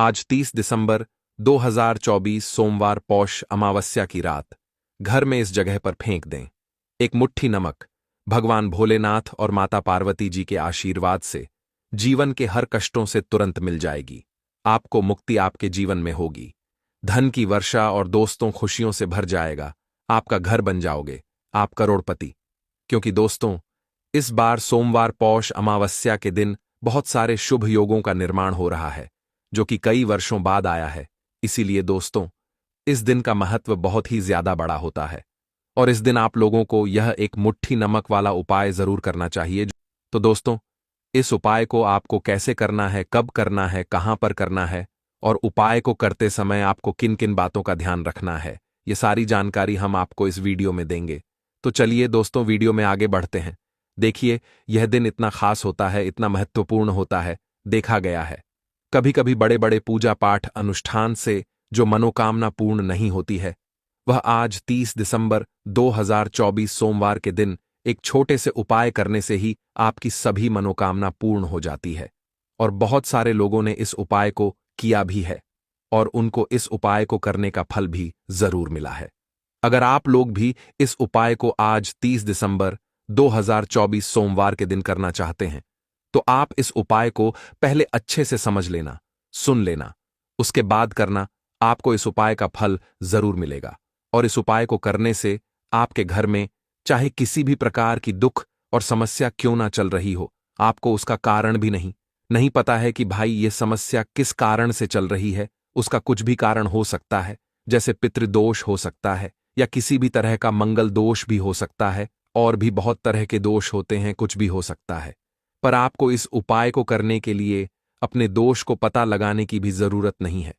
आज 30 दिसंबर 2024 सोमवार पौष अमावस्या की रात घर में इस जगह पर फेंक दें एक मुट्ठी नमक। भगवान भोलेनाथ और माता पार्वती जी के आशीर्वाद से जीवन के हर कष्टों से तुरंत मिल जाएगी। आपको मुक्ति आपके जीवन में होगी, धन की वर्षा और दोस्तों खुशियों से भर जाएगा। आपका घर बन जाओगे, आप करोड़पति। क्योंकि दोस्तों, इस बार सोमवार पौष अमावस्या के दिन बहुत सारे शुभ योगों का निर्माण हो रहा है, जो कि कई वर्षों बाद आया है। इसीलिए दोस्तों, इस दिन का महत्व बहुत ही ज्यादा बड़ा होता है और इस दिन आप लोगों को यह एक मुट्ठी नमक वाला उपाय जरूर करना चाहिए। तो दोस्तों, इस उपाय को आपको कैसे करना है, कब करना है, कहां पर करना है और उपाय को करते समय आपको किन किन बातों का ध्यान रखना है, ये सारी जानकारी हम आपको इस वीडियो में देंगे। तो चलिए दोस्तों, वीडियो में आगे बढ़ते हैं। देखिए, यह दिन इतना खास होता है, इतना महत्वपूर्ण होता है। देखा गया है कभी कभी बड़े बड़े पूजा पाठ अनुष्ठान से जो मनोकामना पूर्ण नहीं होती है, वह आज 30 दिसंबर 2024 सोमवार के दिन एक छोटे से उपाय करने से ही आपकी सभी मनोकामना पूर्ण हो जाती है। और बहुत सारे लोगों ने इस उपाय को किया भी है और उनको इस उपाय को करने का फल भी जरूर मिला है। अगर आप लोग भी इस उपाय को आज 30 दिसंबर 2024 सोमवार के दिन करना चाहते हैं, तो आप इस उपाय को पहले अच्छे से समझ लेना, सुन लेना, उसके बाद करना। आपको इस उपाय का फल जरूर मिलेगा और इस उपाय को करने से आपके घर में चाहे किसी भी प्रकार की दुख और समस्या क्यों ना चल रही हो, आपको उसका कारण भी नहीं पता है कि भाई ये समस्या किस कारण से चल रही है। उसका कुछ भी कारण हो सकता है, जैसे पितृदोष हो सकता है या किसी भी तरह का मंगल दोष भी हो सकता है, और भी बहुत तरह के दोष होते हैं, कुछ भी हो सकता है। पर आपको इस उपाय को करने के लिए अपने दोष को पता लगाने की भी जरूरत नहीं है।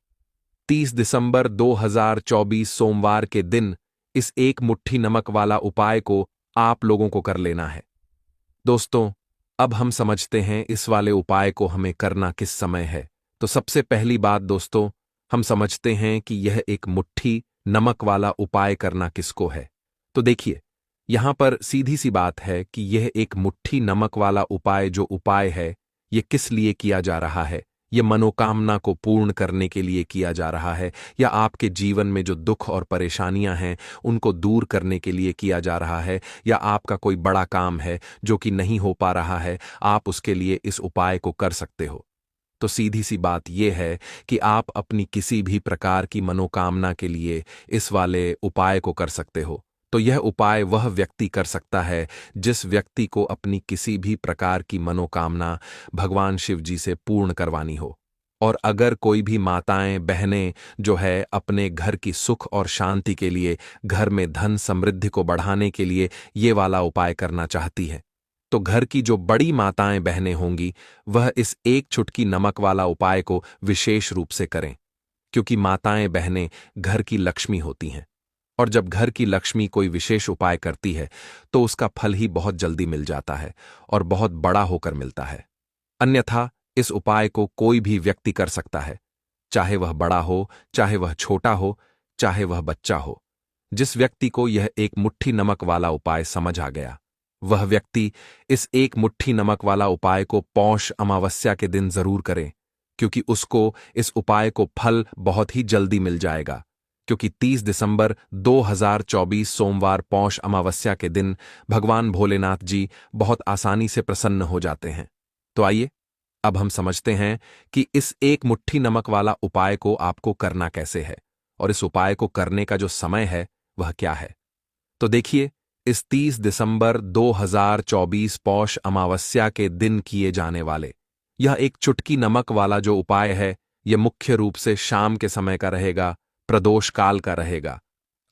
30 दिसंबर 2024 सोमवार के दिन इस एक मुट्ठी नमक वाला उपाय को आप लोगों को कर लेना है। दोस्तों, अब हम समझते हैं इस वाले उपाय को हमें करना किस समय है। तो सबसे पहली बात दोस्तों, हम समझते हैं कि यह एक मुट्ठी नमक वाला उपाय करना किसको है। तो देखिए, यहां पर सीधी सी बात है कि यह एक मुट्ठी नमक वाला उपाय जो उपाय है, यह किस लिए किया जा रहा है। यह मनोकामना को पूर्ण करने के लिए किया जा रहा है, या आपके जीवन में जो दुख और परेशानियां हैं उनको दूर करने के लिए किया जा रहा है, या आपका कोई बड़ा काम है जो कि नहीं हो पा रहा है, आप उसके लिए इस उपाय को कर सकते हो। तो सीधी सी बात यह है कि आप अपनी किसी भी प्रकार की मनोकामना के लिए इस वाले उपाय को कर सकते हो। तो यह उपाय वह व्यक्ति कर सकता है जिस व्यक्ति को अपनी किसी भी प्रकार की मनोकामना भगवान शिव जी से पूर्ण करवानी हो। और अगर कोई भी माताएं बहनें जो है अपने घर की सुख और शांति के लिए, घर में धन समृद्धि को बढ़ाने के लिए ये वाला उपाय करना चाहती है, तो घर की जो बड़ी माताएं बहनें होंगी वह इस एक चुटकी नमक वाला उपाय को विशेष रूप से करें। क्योंकि माताएं बहनें घर की लक्ष्मी होती हैं, और जब घर की लक्ष्मी कोई विशेष उपाय करती है तो उसका फल ही बहुत जल्दी मिल जाता है और बहुत बड़ा होकर मिलता है। अन्यथा इस उपाय को कोई भी व्यक्ति कर सकता है, चाहे वह बड़ा हो, चाहे वह छोटा हो, चाहे वह बच्चा हो। जिस व्यक्ति को यह एक मुट्ठी नमक वाला उपाय समझ आ गया, वह व्यक्ति इस एक मुट्ठी नमक वाला उपाय को पौष अमावस्या के दिन जरूर करें, क्योंकि उसको इस उपाय को फल बहुत ही जल्दी मिल जाएगा। क्योंकि 30 दिसंबर 2024 सोमवार पौष अमावस्या के दिन भगवान भोलेनाथ जी बहुत आसानी से प्रसन्न हो जाते हैं। तो आइए, अब हम समझते हैं कि इस एक मुट्ठी नमक वाला उपाय को आपको करना कैसे है और इस उपाय को करने का जो समय है वह क्या है। तो देखिए, इस 30 दिसंबर 2024 पौष अमावस्या के दिन किए जाने वाले यह एक चुटकी नमक वाला जो उपाय है, यह मुख्य रूप से शाम के समय का रहेगा, प्रदोष काल का रहेगा।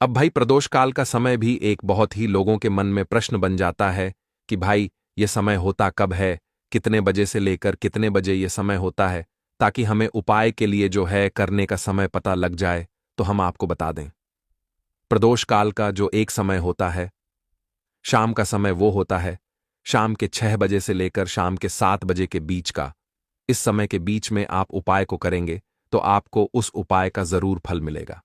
अब भाई, प्रदोष काल का समय भी एक बहुत ही लोगों के मन में प्रश्न बन जाता है कि भाई ये समय होता कब है, कितने बजे से लेकर कितने बजे ये समय होता है, ताकि हमें उपाय के लिए जो है करने का समय पता लग जाए। तो हम आपको बता दें, प्रदोष काल का जो एक समय होता है, शाम का समय, वो होता है शाम के 6 बजे से लेकर शाम के 7 बजे के बीच का। इस समय के बीच में आप उपाय को करेंगे तो आपको उस उपाय का जरूर फल मिलेगा।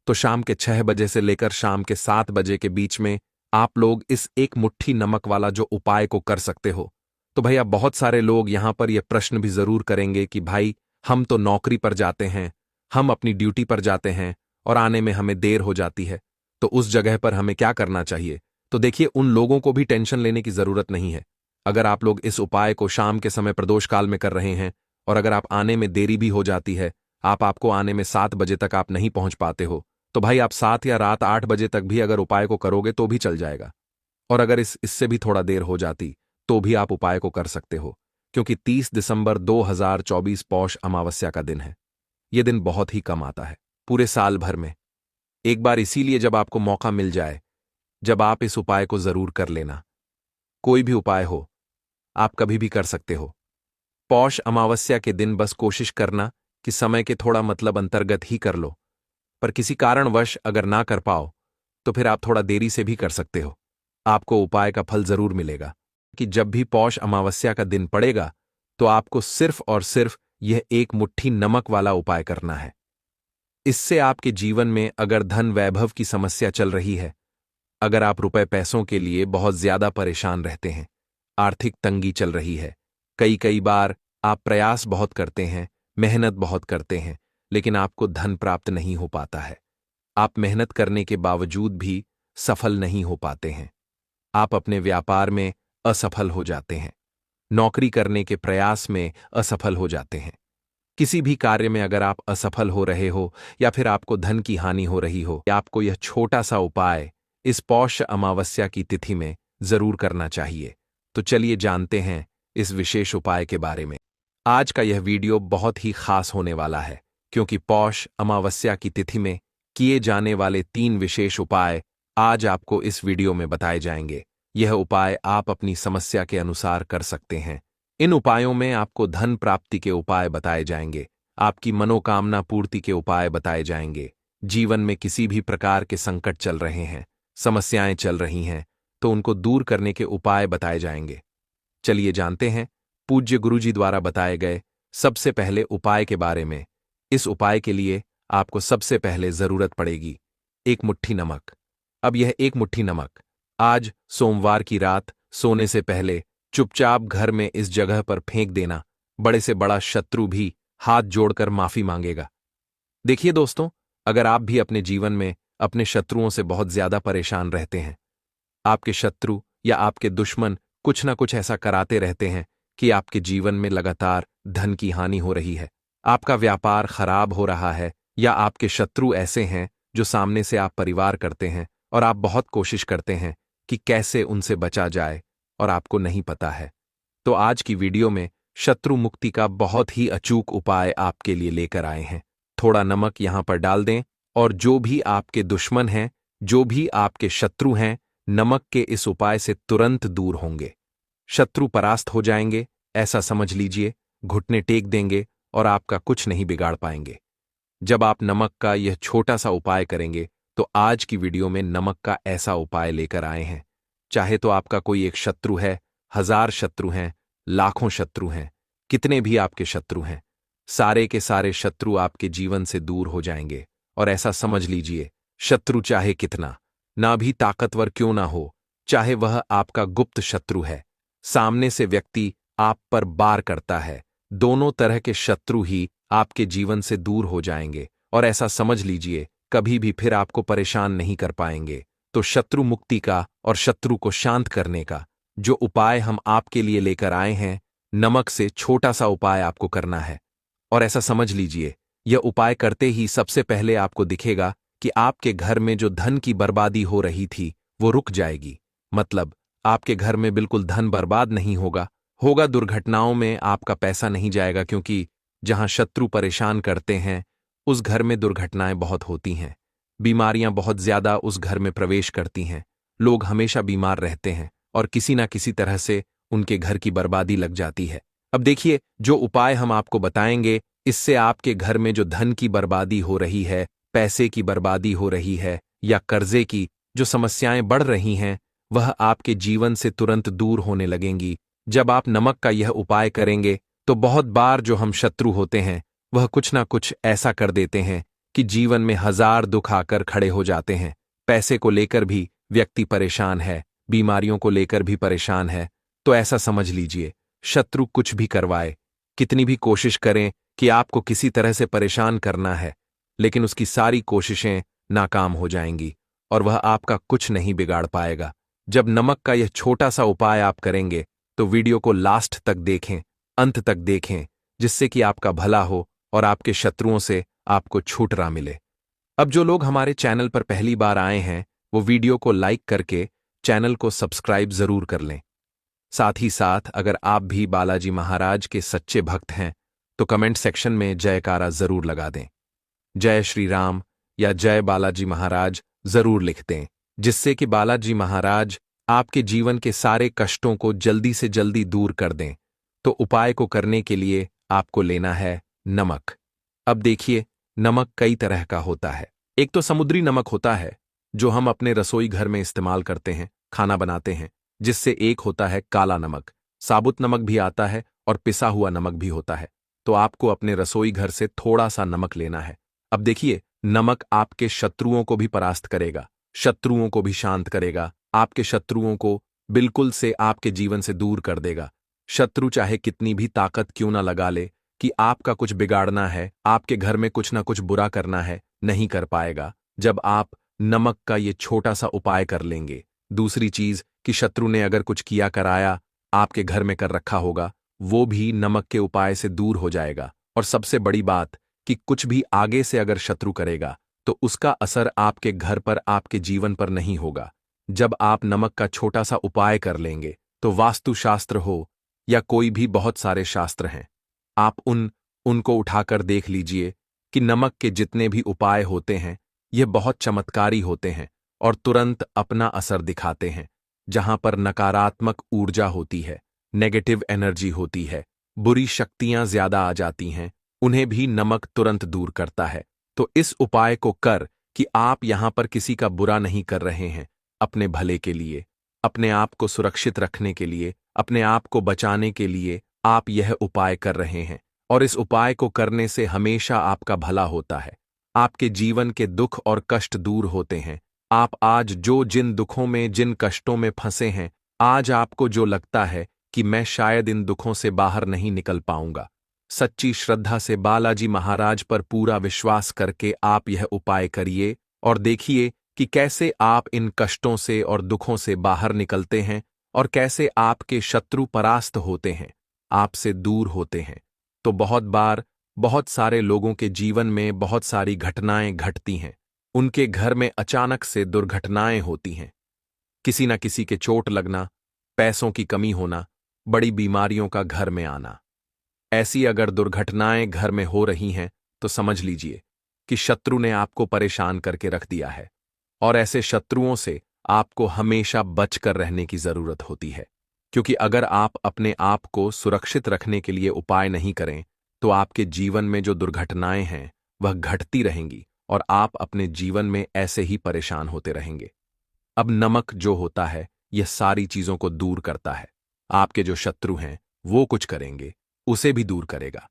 तो शाम के 6 बजे से लेकर शाम के 7 बजे के बीच में आप लोग इस एक मुट्ठी नमक वाला जो उपाय को कर सकते हो। तो भैया, बहुत सारे लोग यहां पर यह प्रश्न भी जरूर करेंगे कि भाई हम तो नौकरी पर जाते हैं, हम अपनी ड्यूटी पर जाते हैं और आने में हमें देर हो जाती है। तो उस जगह पर हमें क्या करना चाहिए? तो देखिए, उन लोगों को भी टेंशन लेने की जरूरत नहीं है। अगर आप लोग इस उपाय को शाम के समय प्रदोष काल में कर रहे हैं और अगर आप आने में देरी भी हो जाती है, आपको आने में 7 बजे तक आप नहीं पहुंच पाते हो, तो भाई आप 7 या रात 8 बजे तक भी अगर उपाय को करोगे तो भी चल जाएगा। और अगर इससे भी थोड़ा देर हो जाती तो भी आप उपाय को कर सकते हो, क्योंकि 30 दिसंबर 2024 पौष अमावस्या का दिन है। यह दिन बहुत ही कम आता है पूरे साल भर में, एक बार। इसीलिए जब आपको मौका मिल जाए, जब आप इस उपाय को जरूर कर लेना। कोई भी उपाय हो, आप कभी भी कर सकते हो। पौष अमावस्या के दिन बस कोशिश करना कि समय के थोड़ा अंतर्गत ही कर लो, पर किसी कारणवश अगर ना कर पाओ तो फिर आप थोड़ा देरी से भी कर सकते हो। आपको उपाय का फल जरूर मिलेगा कि जब भी पौष अमावस्या का दिन पड़ेगा तो आपको सिर्फ और सिर्फ यह एक मुट्ठी नमक वाला उपाय करना है। इससे आपके जीवन में अगर धन वैभव की समस्या चल रही है, अगर आप रुपए पैसों के लिए बहुत ज्यादा परेशान रहते हैं, आर्थिक तंगी चल रही है, कई बार आप प्रयास बहुत करते हैं, मेहनत बहुत करते हैं, लेकिन आपको धन प्राप्त नहीं हो पाता है। आप मेहनत करने के बावजूद भी सफल नहीं हो पाते हैं। आप अपने व्यापार में असफल हो जाते हैं, नौकरी करने के प्रयास में असफल हो जाते हैं। किसी भी कार्य में अगर आप असफल हो रहे हो या फिर आपको धन की हानि हो रही हो, आपको यह छोटा सा उपाय इस पौष अमावस्या की तिथि में जरूर करना चाहिए। तो चलिए जानते हैं इस विशेष उपाय के बारे में। आज का यह वीडियो बहुत ही खास होने वाला है, क्योंकि पौष अमावस्या की तिथि में किए जाने वाले 3 विशेष उपाय आज आपको इस वीडियो में बताए जाएंगे। यह उपाय आप अपनी समस्या के अनुसार कर सकते हैं। इन उपायों में आपको धन प्राप्ति के उपाय बताए जाएंगे, आपकी मनोकामना पूर्ति के उपाय बताए जाएंगे। जीवन में किसी भी प्रकार के संकट चल रहे हैं, समस्याएं चल रही हैं, तो उनको दूर करने के उपाय बताए जाएंगे। चलिए जानते हैं पूज्य गुरुजी द्वारा बताए गए सबसे पहले उपाय के बारे में। इस उपाय के लिए आपको सबसे पहले जरूरत पड़ेगी 1 मुट्ठी नमक। अब यह 1 मुट्ठी नमक आज सोमवार की रात सोने से पहले चुपचाप घर में इस जगह पर फेंक देना। बड़े से बड़ा शत्रु भी हाथ जोड़कर माफी मांगेगा। देखिए दोस्तों, अगर आप भी अपने जीवन में अपने शत्रुओं से बहुत ज्यादा परेशान रहते हैं, आपके शत्रु या आपके दुश्मन कुछ ना कुछ ऐसा कराते रहते हैं कि आपके जीवन में लगातार धन की हानि हो रही है, आपका व्यापार खराब हो रहा है, या आपके शत्रु ऐसे हैं जो सामने से आप परिवार करते हैं और आप बहुत कोशिश करते हैं कि कैसे उनसे बचा जाए और आपको नहीं पता है, तो आज की वीडियो में शत्रु मुक्ति का बहुत ही अचूक उपाय आपके लिए लेकर आए हैं। थोड़ा नमक यहां पर डाल दें और जो भी आपके दुश्मन हैं, जो भी आपके शत्रु हैं, नमक के इस उपाय से तुरंत दूर होंगे। शत्रु परास्त हो जाएंगे, ऐसा समझ लीजिए। घुटने टेक देंगे और आपका कुछ नहीं बिगाड़ पाएंगे। जब आप नमक का यह छोटा सा उपाय करेंगे, तो आज की वीडियो में नमक का ऐसा उपाय लेकर आए हैं। चाहे तो आपका कोई एक शत्रु है, 1000 शत्रु हैं, लाखों शत्रु हैं, कितने भी आपके शत्रु हैं, सारे के सारे शत्रु आपके जीवन से दूर हो जाएंगे। और ऐसा समझ लीजिए, शत्रु चाहे कितना ना भी ताकतवर क्यों ना हो, चाहे वह आपका गुप्त शत्रु है, सामने से व्यक्ति आप पर वार करता है, दोनों तरह के शत्रु ही आपके जीवन से दूर हो जाएंगे और ऐसा समझ लीजिए कभी भी फिर आपको परेशान नहीं कर पाएंगे। तो शत्रु मुक्ति का और शत्रु को शांत करने का जो उपाय हम आपके लिए लेकर आए हैं, नमक से छोटा सा उपाय आपको करना है। और ऐसा समझ लीजिए, यह उपाय करते ही सबसे पहले आपको दिखेगा कि आपके घर में जो धन की बर्बादी हो रही थी वो रुक जाएगी। मतलब आपके घर में बिल्कुल धन बर्बाद नहीं होगा, दुर्घटनाओं में आपका पैसा नहीं जाएगा, क्योंकि जहां शत्रु परेशान करते हैं उस घर में दुर्घटनाएं बहुत होती हैं, बीमारियां बहुत ज्यादा उस घर में प्रवेश करती हैं, लोग हमेशा बीमार रहते हैं और किसी ना किसी तरह से उनके घर की बर्बादी लग जाती है। अब देखिए, जो उपाय हम आपको बताएंगे, इससे आपके घर में जो धन की बर्बादी हो रही है, पैसे की बर्बादी हो रही है या कर्जे की जो समस्याएं बढ़ रही हैं, वह आपके जीवन से तुरंत दूर होने लगेंगी। जब आप नमक का यह उपाय करेंगे तो बहुत बार जो हम शत्रु होते हैं वह कुछ ना कुछ ऐसा कर देते हैं कि जीवन में 1000 दुख आकर खड़े हो जाते हैं। पैसे को लेकर भी व्यक्ति परेशान है, बीमारियों को लेकर भी परेशान है। तो ऐसा समझ लीजिए, शत्रु कुछ भी करवाए, कितनी भी कोशिश करें कि आपको किसी तरह से परेशान करना है, लेकिन उसकी सारी कोशिशें नाकाम हो जाएंगी और वह आपका कुछ नहीं बिगाड़ पाएगा। जब नमक का यह छोटा सा उपाय आप करेंगे तो वीडियो को लास्ट तक देखें, अंत तक देखें, जिससे कि आपका भला हो और आपके शत्रुओं से आपको छुटकारा मिले। अब जो लोग हमारे चैनल पर पहली बार आए हैं वो वीडियो को लाइक करके चैनल को सब्सक्राइब जरूर कर लें। साथ ही साथ अगर आप भी बालाजी महाराज के सच्चे भक्त हैं तो कमेंट सेक्शन में जयकारा जरूर लगा दें। जय श्री राम या जय बालाजी महाराज जरूर लिख दें, जिससे कि बालाजी महाराज आपके जीवन के सारे कष्टों को जल्दी से जल्दी दूर कर दें। तो उपाय को करने के लिए आपको लेना है नमक। अब देखिए, नमक कई तरह का होता है। एक तो समुद्री नमक होता है जो हम अपने रसोई घर में इस्तेमाल करते हैं, खाना बनाते हैं, जिससे एक होता है काला नमक। साबुत नमक भी आता है और पिसा हुआ नमक भी होता है। तो आपको अपने रसोई घर से थोड़ा सा नमक लेना है। अब देखिए, नमक आपके शत्रुओं को भी परास्त करेगा, शत्रुओं को भी शांत करेगा, आपके शत्रुओं को बिल्कुल से आपके जीवन से दूर कर देगा। शत्रु चाहे कितनी भी ताकत क्यों ना लगा ले कि आपका कुछ बिगाड़ना है, आपके घर में कुछ ना कुछ बुरा करना है, नहीं कर पाएगा जब आप नमक का ये छोटा सा उपाय कर लेंगे। दूसरी चीज कि शत्रु ने अगर कुछ किया कराया आपके घर में कर रखा होगा, वो भी नमक के उपाय से दूर हो जाएगा। और सबसे बड़ी बात कि कुछ भी आगे से अगर शत्रु करेगा तो उसका असर आपके घर पर, आपके जीवन पर नहीं होगा। जब आप नमक का छोटा सा उपाय कर लेंगे तो वास्तुशास्त्र हो या कोई भी बहुत सारे शास्त्र हैं, आप उनको उठाकर देख लीजिए कि नमक के जितने भी उपाय होते हैं ये बहुत चमत्कारी होते हैं और तुरंत अपना असर दिखाते हैं। जहां पर नकारात्मक ऊर्जा होती है, नेगेटिव एनर्जी होती है, बुरी शक्तियां ज्यादा आ जाती हैं, उन्हें भी नमक तुरंत दूर करता है। तो इस उपाय को कर कि आप यहां पर किसी का बुरा नहीं कर रहे हैं, अपने भले के लिए, अपने आप को सुरक्षित रखने के लिए, अपने आप को बचाने के लिए आप यह उपाय कर रहे हैं। और इस उपाय को करने से हमेशा आपका भला होता है, आपके जीवन के दुख और कष्ट दूर होते हैं। आप आज जो जिन दुखों में, जिन कष्टों में फंसे हैं, आज आपको जो लगता है कि मैं शायद इन दुखों से बाहर नहीं निकल पाऊंगा, सच्ची श्रद्धा से बालाजी महाराज पर पूरा विश्वास करके आप यह उपाय करिए और देखिए कि कैसे आप इन कष्टों से और दुखों से बाहर निकलते हैं और कैसे आपके शत्रु परास्त होते हैं, आपसे दूर होते हैं। तो बहुत बार बहुत सारे लोगों के जीवन में बहुत सारी घटनाएं घटती हैं, उनके घर में अचानक से दुर्घटनाएं होती हैं, किसी न किसी के चोट लगना, पैसों की कमी होना, बड़ी बीमारियों का घर में आना। ऐसी अगर दुर्घटनाएं घर में हो रही हैं तो समझ लीजिए कि शत्रु ने आपको परेशान करके रख दिया है और ऐसे शत्रुओं से आपको हमेशा बचकर रहने की जरूरत होती है। क्योंकि अगर आप अपने आप को सुरक्षित रखने के लिए उपाय नहीं करें तो आपके जीवन में जो दुर्घटनाएं हैं वह घटती रहेंगी और आप अपने जीवन में ऐसे ही परेशान होते रहेंगे। अब नमक जो होता है यह सारी चीजों को दूर करता है। आपके जो शत्रु हैं वो कुछ करेंगे, उसे भी दूर करेगा।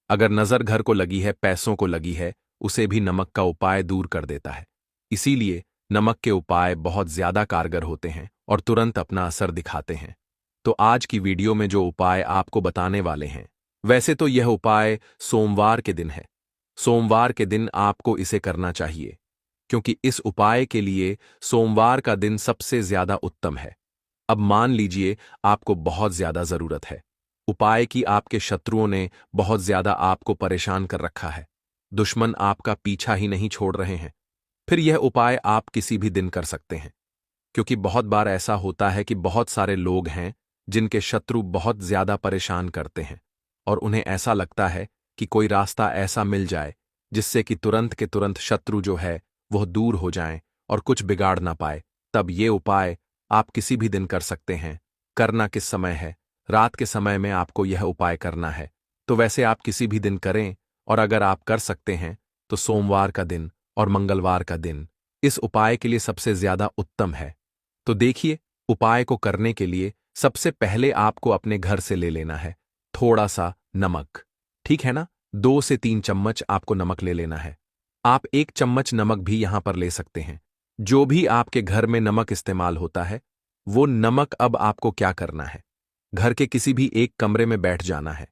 अगर नजर घर को लगी है, पैसों को लगी है, उसे भी नमक का उपाय दूर कर देता है। इसीलिए नमक के उपाय बहुत ज्यादा कारगर होते हैं और तुरंत अपना असर दिखाते हैं। तो आज की वीडियो में जो उपाय आपको बताने वाले हैं, वैसे तो यह उपाय सोमवार के दिन है। सोमवार के दिन आपको इसे करना चाहिए क्योंकि इस उपाय के लिए सोमवार का दिन सबसे ज्यादा उत्तम है। अब मान लीजिए आपको बहुत ज्यादा जरूरत है उपाय की, आपके शत्रुओं ने बहुत ज्यादा आपको परेशान कर रखा है, दुश्मन आपका पीछा ही नहीं छोड़ रहे हैं, फिर यह उपाय आप किसी भी दिन कर सकते हैं। क्योंकि बहुत बार ऐसा होता है कि बहुत सारे लोग हैं जिनके शत्रु बहुत ज्यादा परेशान करते हैं और उन्हें ऐसा लगता है कि कोई रास्ता ऐसा मिल जाए जिससे कि तुरंत के तुरंत शत्रु जो है वह दूर हो जाएं और कुछ बिगाड़ ना पाए। तब ये उपाय आप किसी भी दिन कर सकते हैं। करना किस समय है? रात के समय में आपको यह उपाय करना है। तो वैसे आप किसी भी दिन करें और अगर आप कर सकते हैं तो सोमवार का दिन और मंगलवार का दिन इस उपाय के लिए सबसे ज्यादा उत्तम है। तो देखिए, उपाय को करने के लिए सबसे पहले आपको अपने घर से ले लेना है थोड़ा सा नमक, ठीक है ना? 2 से 3 चम्मच आपको नमक ले लेना है। आप 1 चम्मच नमक भी यहां पर ले सकते हैं। जो भी आपके घर में नमक इस्तेमाल होता है वो नमक अब आपको क्या करना है, घर के किसी भी एक कमरे में बैठ जाना है।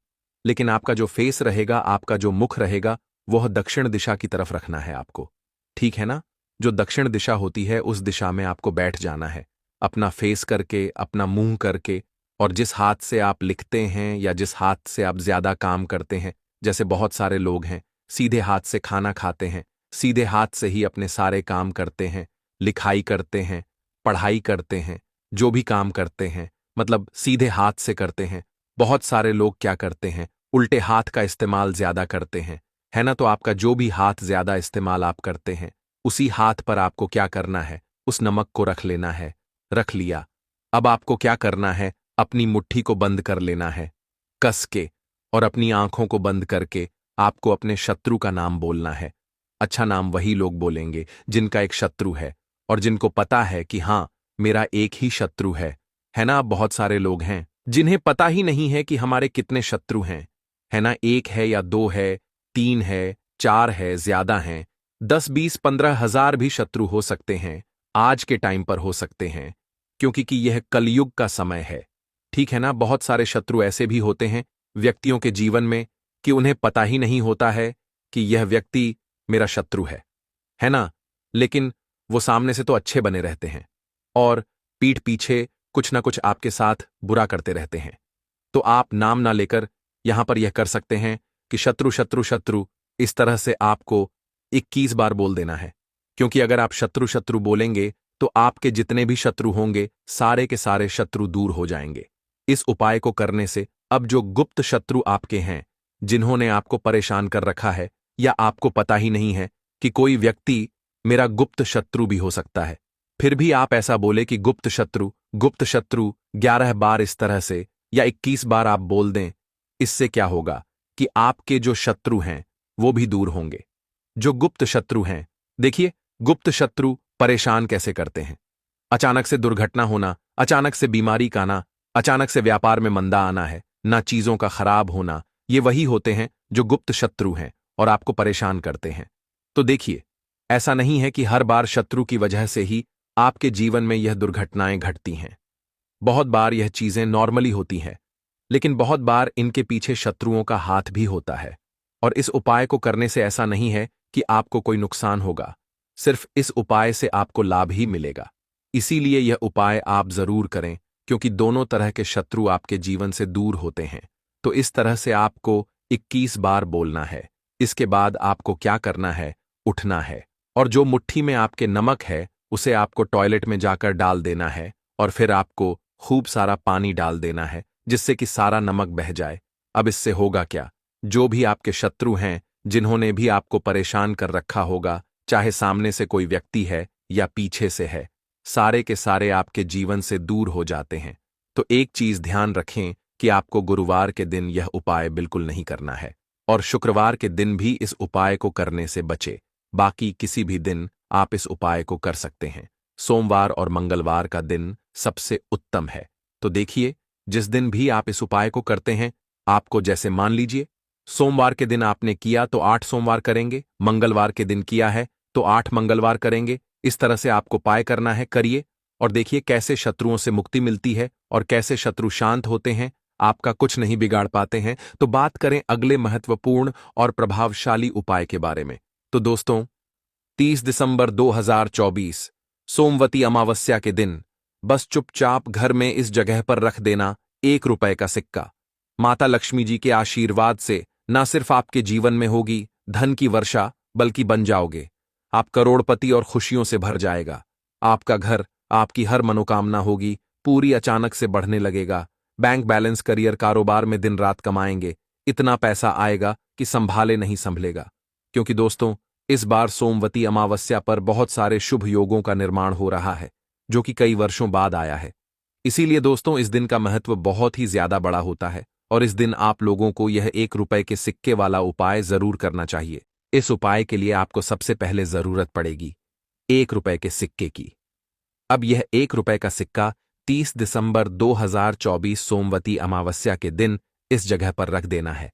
लेकिन आपका जो फेस रहेगा, आपका जो मुख रहेगा, वह दक्षिण दिशा की तरफ रखना है आपको। ठीक है ना? जो दक्षिण दिशा होती है उस दिशा में आपको बैठ जाना है, अपना फेस करके, अपना मुंह करके। और जिस हाथ से आप लिखते हैं या जिस हाथ से आप ज्यादा काम करते हैं, जैसे बहुत सारे लोग हैं सीधे हाथ से खाना खाते हैं, सीधे हाथ से ही अपने सारे काम करते हैं, लिखाई करते हैं, पढ़ाई करते हैं, जो भी काम करते हैं मतलब सीधे हाथ से करते हैं। बहुत सारे लोग क्या करते हैं, उल्टे हाथ का इस्तेमाल ज्यादा करते हैं, है ना? तो आपका जो भी हाथ ज्यादा इस्तेमाल आप करते हैं, उसी हाथ पर आपको क्या करना है, उस नमक को रख लेना है। रख लिया। अब आपको क्या करना है, अपनी मुट्ठी को बंद कर लेना है कस के, और अपनी आंखों को बंद करके आपको अपने शत्रु का नाम बोलना है। अच्छा नाम वही लोग बोलेंगे जिनका एक शत्रु है और जिनको पता है कि हां, मेरा एक ही शत्रु है ना? बहुत सारे लोग हैं जिन्हें पता ही नहीं है कि हमारे कितने शत्रु हैं, है ना? एक है या दो है, तीन है, चार है, ज्यादा हैं, 10, 20, 15 हजार भी शत्रु हो सकते हैं, आज के टाइम पर हो सकते हैं, क्योंकि कि यह कलयुग का समय है। ठीक है ना? बहुत सारे शत्रु ऐसे भी होते हैं व्यक्तियों के जीवन में कि उन्हें पता ही नहीं होता है कि यह व्यक्ति मेरा शत्रु है ना? लेकिन वो सामने से तो अच्छे बने रहते हैं और पीठ पीछे कुछ ना कुछ आपके साथ बुरा करते रहते हैं। तो आप नाम ना लेकर यहां पर यह कर सकते हैं कि शत्रु शत्रु शत्रु, इस तरह से आपको 21 बार बोल देना है। क्योंकि अगर आप शत्रु शत्रु बोलेंगे तो आपके जितने भी शत्रु होंगे सारे के सारे शत्रु दूर हो जाएंगे। इस उपाय को करने से अब जो गुप्त शत्रु आपके हैं, जिन्होंने आपको परेशान कर रखा है या आपको पता ही नहीं है कि कोई व्यक्ति मेरा गुप्त शत्रु भी हो सकता है, फिर भी आप ऐसा बोले कि गुप्त शत्रु 11 बार इस तरह से या 21 बार आप बोल दें। इससे क्या होगा कि आपके जो शत्रु हैं वो भी दूर होंगे। जो गुप्त शत्रु हैं, देखिए गुप्त शत्रु परेशान कैसे करते हैं। अचानक से दुर्घटना होना, अचानक से बीमारी का आना, अचानक से व्यापार में मंदा आना है ना, चीजों का खराब होना, ये वही होते हैं जो गुप्त शत्रु हैं और आपको परेशान करते हैं। तो देखिए, ऐसा नहीं है कि हर बार शत्रु की वजह से ही आपके जीवन में यह दुर्घटनाएं घटती हैं। बहुत बार यह चीजें नॉर्मली होती हैं, लेकिन बहुत बार इनके पीछे शत्रुओं का हाथ भी होता है। और इस उपाय को करने से ऐसा नहीं है कि आपको कोई नुकसान होगा, सिर्फ इस उपाय से आपको लाभ ही मिलेगा। इसीलिए यह उपाय आप जरूर करें, क्योंकि दोनों तरह के शत्रु आपके जीवन से दूर होते हैं। तो इस तरह से आपको 21 बार बोलना है। इसके बाद आपको क्या करना है, उठना है और जो मुट्ठी में आपके नमक है उसे आपको टॉयलेट में जाकर डाल देना है और फिर आपको खूब सारा पानी डाल देना है जिससे कि सारा नमक बह जाए। अब इससे होगा क्या, जो भी आपके शत्रु हैं, जिन्होंने भी आपको परेशान कर रखा होगा, चाहे सामने से कोई व्यक्ति है या पीछे से है, सारे के सारे आपके जीवन से दूर हो जाते हैं। तो एक चीज ध्यान रखें कि आपको गुरुवार के दिन यह उपाय बिल्कुल नहीं करना है और शुक्रवार के दिन भी इस उपाय को करने से बचे। बाकी किसी भी दिन आप इस उपाय को कर सकते हैं। सोमवार और मंगलवार का दिन सबसे उत्तम है। तो देखिए, जिस दिन भी आप इस उपाय को करते हैं, आपको जैसे मान लीजिए सोमवार के दिन आपने किया तो 8 सोमवार करेंगे, मंगलवार के दिन किया है तो 8 मंगलवार करेंगे। इस तरह से आपको उपाय करना है, करिए और देखिए कैसे शत्रुओं से मुक्ति मिलती है और कैसे शत्रु शांत होते हैं, आपका कुछ नहीं बिगाड़ पाते हैं। तो बात करें अगले महत्वपूर्ण और प्रभावशाली उपाय के बारे में। तो दोस्तों, 30 दिसंबर 2024 सोमवती अमावस्या के दिन बस चुपचाप घर में इस जगह पर रख देना 1 रुपए का सिक्का। माता लक्ष्मी जी के आशीर्वाद से न सिर्फ आपके जीवन में होगी धन की वर्षा, बल्कि बन जाओगे आप करोड़पति और खुशियों से भर जाएगा। आपका घर, आपकी हर मनोकामना होगी पूरी, अचानक से बढ़ने लगेगा। बैंक बैलेंस, करियर, कारोबार में दिन रात कमाएंगे, इतना पैसा आएगा कि संभाले नहीं संभलेगा। क्योंकि दोस्तों, इस बार सोमवती अमावस्या पर बहुत सारे शुभ योगों का निर्माण हो रहा है जो कि कई वर्षों बाद आया है। इसीलिए दोस्तों, इस दिन का महत्व बहुत ही ज्यादा बड़ा होता है और इस दिन आप लोगों को यह 1 रुपए के सिक्के वाला उपाय जरूर करना चाहिए। इस उपाय के लिए आपको सबसे पहले जरूरत पड़ेगी 1 रुपए के सिक्के की। अब यह 1 रुपए का सिक्का 30 दिसंबर 2024 सोमवती अमावस्या के दिन इस जगह पर रख देना है।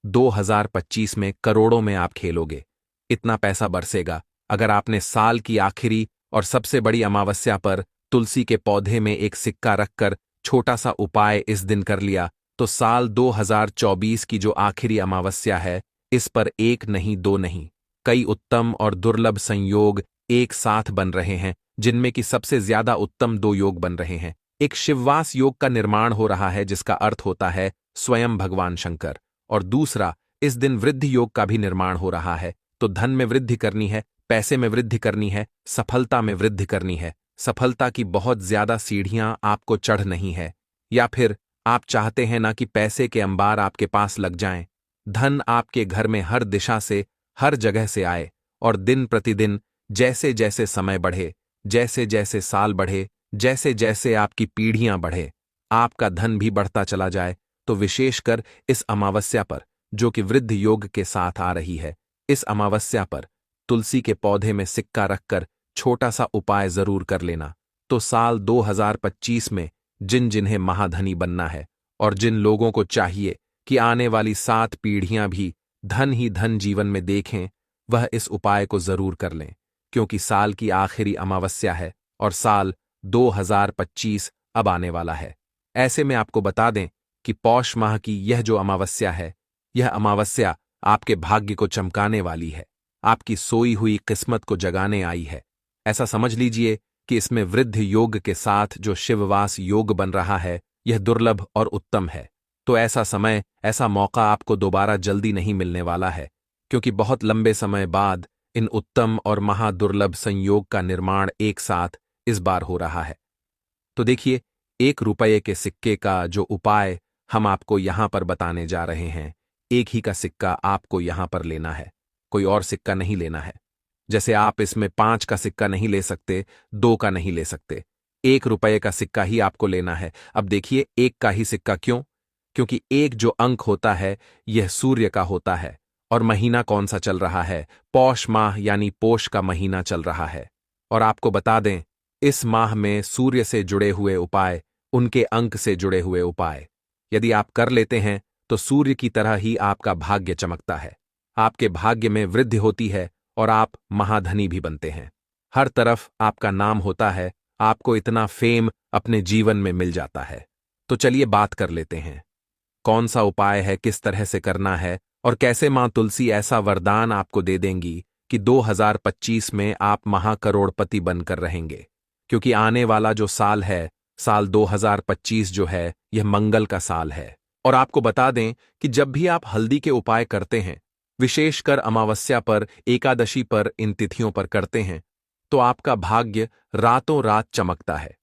2025 में करोड़ों में आप खेलोगे, इतना पैसा बरसेगा। अगर आपने साल की आखिरी और सबसे बड़ी अमावस्या पर तुलसी के पौधे में एक सिक्का रखकर छोटा सा उपाय इस दिन कर लिया, तो साल 2024 की जो आखिरी अमावस्या है, इस पर एक नहीं दो नहीं, कई उत्तम और दुर्लभ संयोग एक साथ बन रहे हैं, जिनमें कि सबसे ज्यादा उत्तम दो योग बन रहे हैं। एक शिववास योग का निर्माण हो रहा है, जिसका अर्थ होता है स्वयं भगवान शंकर, और दूसरा इस दिन वृद्धि योग का भी निर्माण हो रहा है। तो धन में वृद्धि करनी है, पैसे में वृद्धि करनी है, सफलता में वृद्धि करनी है। सफलता की बहुत ज्यादा सीढ़ियां आपको चढ़ नहीं है, या फिर आप चाहते हैं ना कि पैसे के अंबार आपके पास लग जाएं, धन आपके घर में हर दिशा से, हर जगह से आए, और दिन प्रतिदिन जैसे जैसे समय बढ़े, जैसे जैसे साल बढ़े, जैसे जैसे आपकी पीढ़ियां बढ़े, आपका धन भी बढ़ता चला जाए। तो विशेषकर इस अमावस्या पर, जो कि वृद्धि योग के साथ आ रही है, इस अमावस्या पर तुलसी के पौधे में सिक्का रखकर छोटा सा उपाय जरूर कर लेना। तो साल 2025 में जिन जिन्हें महाधनी बनना है, और जिन लोगों को चाहिए कि आने वाली 7 पीढ़ियां भी धन ही धन जीवन में देखें, वह इस उपाय को जरूर कर लें, क्योंकि साल की आखिरी अमावस्या है और साल 2025 अब आने वाला है। ऐसे में आपको बता दें कि पौष माह की यह जो अमावस्या है, यह अमावस्या आपके भाग्य को चमकाने वाली है, आपकी सोई हुई किस्मत को जगाने आई है। ऐसा समझ लीजिए कि इसमें वृद्धि योग के साथ जो शिववास योग बन रहा है, यह दुर्लभ और उत्तम है। तो ऐसा समय, ऐसा मौका आपको दोबारा जल्दी नहीं मिलने वाला है, क्योंकि बहुत लंबे समय बाद इन उत्तम और महादुर्लभ संयोग का निर्माण एक साथ इस बार हो रहा है। तो देखिए, 1 रुपये के सिक्के का जो उपाय हम आपको यहां पर बताने जा रहे हैं, एक ही का सिक्का आपको यहां पर लेना है, कोई और सिक्का नहीं लेना है। जैसे आप इसमें 5 का सिक्का नहीं ले सकते, 2 का नहीं ले सकते, 1 रुपये का सिक्का ही आपको लेना है। अब देखिए, 1 का ही सिक्का क्यों? क्योंकि एक जो अंक होता है, यह सूर्य का होता है, और महीना कौन सा चल रहा है? पौष माह यानी पोष का महीना चल रहा है। और आपको बता दें, इस माह में सूर्य से जुड़े हुए उपाय, उनके अंक से जुड़े हुए उपाय यदि आप कर लेते हैं, तो सूर्य की तरह ही आपका भाग्य चमकता है, आपके भाग्य में वृद्धि होती है, और आप महाधनी भी बनते हैं। हर तरफ आपका नाम होता है, आपको इतना फेम अपने जीवन में मिल जाता है। तो चलिए बात कर लेते हैं, कौन सा उपाय है, किस तरह से करना है, और कैसे मां तुलसी ऐसा वरदान आपको दे देंगी कि 2025 में आप महाकरोड़पति बनकर रहेंगे। क्योंकि आने वाला जो साल है, साल 2025 जो है, यह मंगल का साल है। और आपको बता दें कि जब भी आप हल्दी के उपाय करते हैं, विशेषकर अमावस्या पर, एकादशी पर, इन तिथियों पर करते हैं, तो आपका भाग्य रातों रात चमकता है।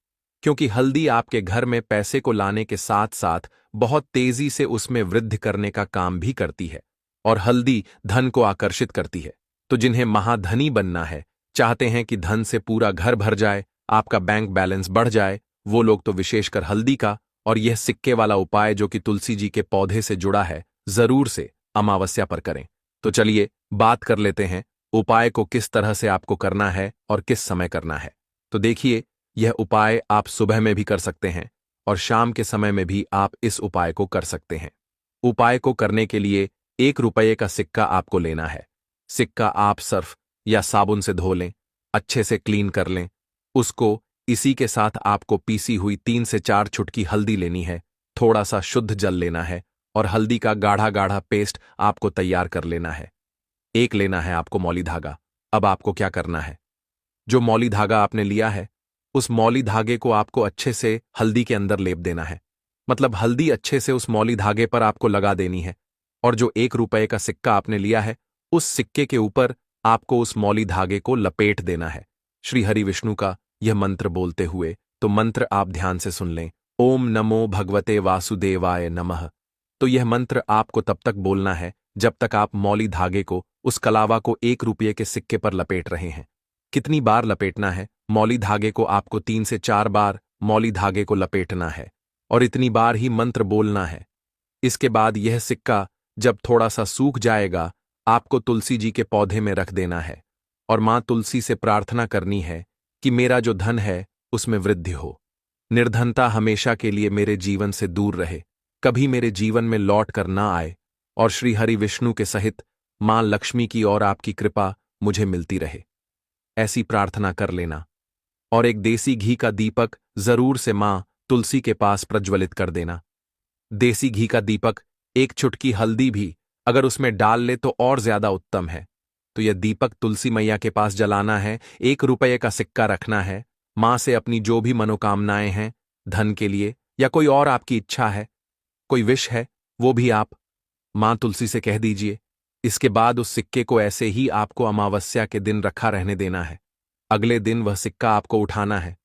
क्योंकि हल्दी आपके घर में पैसे को लाने के साथ साथ बहुत तेजी से उसमें वृद्धि करने का काम भी करती है, और हल्दी धन को आकर्षित करती है। तो जिन्हें महाधनी बनना है, चाहते हैं कि धन से पूरा घर भर जाए, आपका बैंक बैलेंस बढ़ जाए, वो लोग तो विशेषकर हल्दी का और यह सिक्के वाला उपाय जो कि तुलसी जी के पौधे से जुड़ा है, जरूर से अमावस्या पर करें। तो चलिए बात कर लेते हैं, उपाय को किस तरह से आपको करना है और किस समय करना है। तो देखिए, यह उपाय आप सुबह में भी कर सकते हैं, और शाम के समय में भी आप इस उपाय को कर सकते हैं। उपाय को करने के लिए 1 रुपये का सिक्का आपको लेना है। सिक्का आप सर्फ या साबुन से धो लें, अच्छे से क्लीन कर लें। उसको इसी के साथ आपको पीसी हुई 3 से 4 चुटकी हल्दी लेनी है, थोड़ा सा शुद्ध जल लेना है, और हल्दी का गाढ़ा गाढ़ा पेस्ट आपको तैयार कर लेना है। एक लेना है आपको मौली धागा। अब आपको क्या करना है, जो मौली धागा आपने लिया है, उस मौली धागे को आपको अच्छे से हल्दी के अंदर लेप देना है। मतलब हल्दी अच्छे से उस मौली धागे पर आपको लगा देनी है, और जो 1 रुपये का सिक्का आपने लिया है, उस सिक्के के ऊपर आपको उस मौली धागे को लपेट देना है, श्री हरि विष्णु का यह मंत्र बोलते हुए। तो मंत्र आप ध्यान से सुन लें, ओम नमो भगवते वासुदेवाय नमः। तो यह मंत्र आपको तब तक बोलना है जब तक आप मौली धागे को, उस कलावा को 1 रुपये के सिक्के पर लपेट रहे हैं। कितनी बार लपेटना है? मौली धागे को आपको 3 से 4 बार मौली धागे को लपेटना है, और इतनी बार ही मंत्र बोलना है। इसके बाद यह सिक्का जब थोड़ा सा सूख जाएगा, आपको तुलसी जी के पौधे में रख देना है, और मां तुलसी से प्रार्थना करनी है कि मेरा जो धन है उसमें वृद्धि हो, निर्धनता हमेशा के लिए मेरे जीवन से दूर रहे, कभी मेरे जीवन में लौट कर ना आए, और श्री हरि विष्णु के सहित मां लक्ष्मी की और आपकी कृपा मुझे मिलती रहे। ऐसी प्रार्थना कर लेना, और एक देसी घी का दीपक जरूर से मां तुलसी के पास प्रज्वलित कर देना। देसी घी का दीपक, एक चुटकी हल्दी भी अगर उसमें डाल ले तो और ज्यादा उत्तम है। तो यह दीपक तुलसी मैया के पास जलाना है, 1 रुपये का सिक्का रखना है, मां से अपनी जो भी मनोकामनाएं हैं, धन के लिए या कोई और आपकी इच्छा है, कोई विश है, वो भी आप मां तुलसी से कह दीजिए। इसके बाद उस सिक्के को ऐसे ही आपको अमावस्या के दिन रखा रहने देना है। अगले दिन वह सिक्का आपको उठाना है,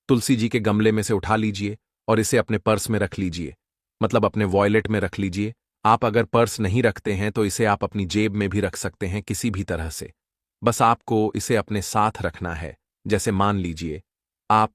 तुलसी जी के गमले में से उठा लीजिए और इसे अपने पर्स में रख लीजिए, मतलब अपने वॉलेट में रख लीजिए। आप अगर पर्स नहीं रखते हैं तो इसे आप अपनी जेब में भी रख सकते हैं, किसी भी तरह से। बस आपको इसे अपने साथ रखना है। जैसे मान लीजिए आप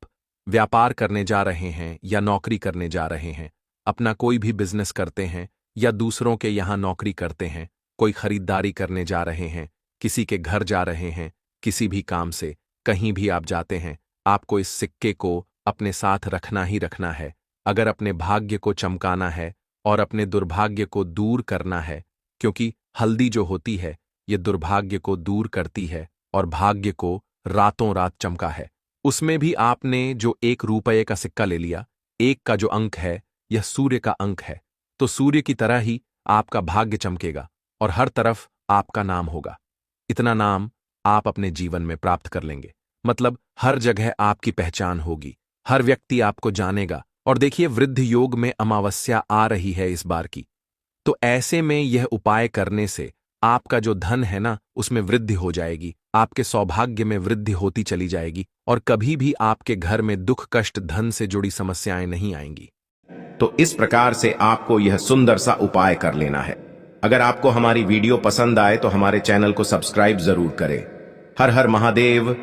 व्यापार करने जा रहे हैं या नौकरी करने जा रहे हैं, अपना कोई भी बिजनेस करते हैं या दूसरों के यहां नौकरी करते हैं, कोई खरीदारी करने जा रहे हैं, किसी के घर जा रहे हैं, किसी भी काम से कहीं भी आप जाते हैं, आपको इस सिक्के को अपने साथ रखना ही रखना है। अगर अपने भाग्य को चमकाना है और अपने दुर्भाग्य को दूर करना है, क्योंकि हल्दी जो होती है ये दुर्भाग्य को दूर करती है और भाग्य को रातों रात चमका है। उसमें भी आपने जो 1 रुपये का सिक्का ले लिया, 1 का जो अंक है यह सूर्य का अंक है, तो सूर्य की तरह ही आपका भाग्य चमकेगा और हर तरफ आपका नाम होगा। इतना नाम आप अपने जीवन में प्राप्त कर लेंगे, मतलब हर जगह आपकी पहचान होगी, हर व्यक्ति आपको जानेगा। और देखिए, वृद्ध योग में अमावस्या आ रही है इस बार की, तो ऐसे में यह उपाय करने से आपका जो धन है ना, उसमें वृद्धि हो जाएगी, आपके सौभाग्य में वृद्धि होती चली जाएगी और कभी भी आपके घर में दुख कष्ट धन से जुड़ी समस्याएं नहीं आएंगी। तो इस प्रकार से आपको यह सुंदर सा उपाय कर लेना है। अगर आपको हमारी वीडियो पसंद आए तो हमारे चैनल को सब्सक्राइब जरूर करें। हर हर महादेव।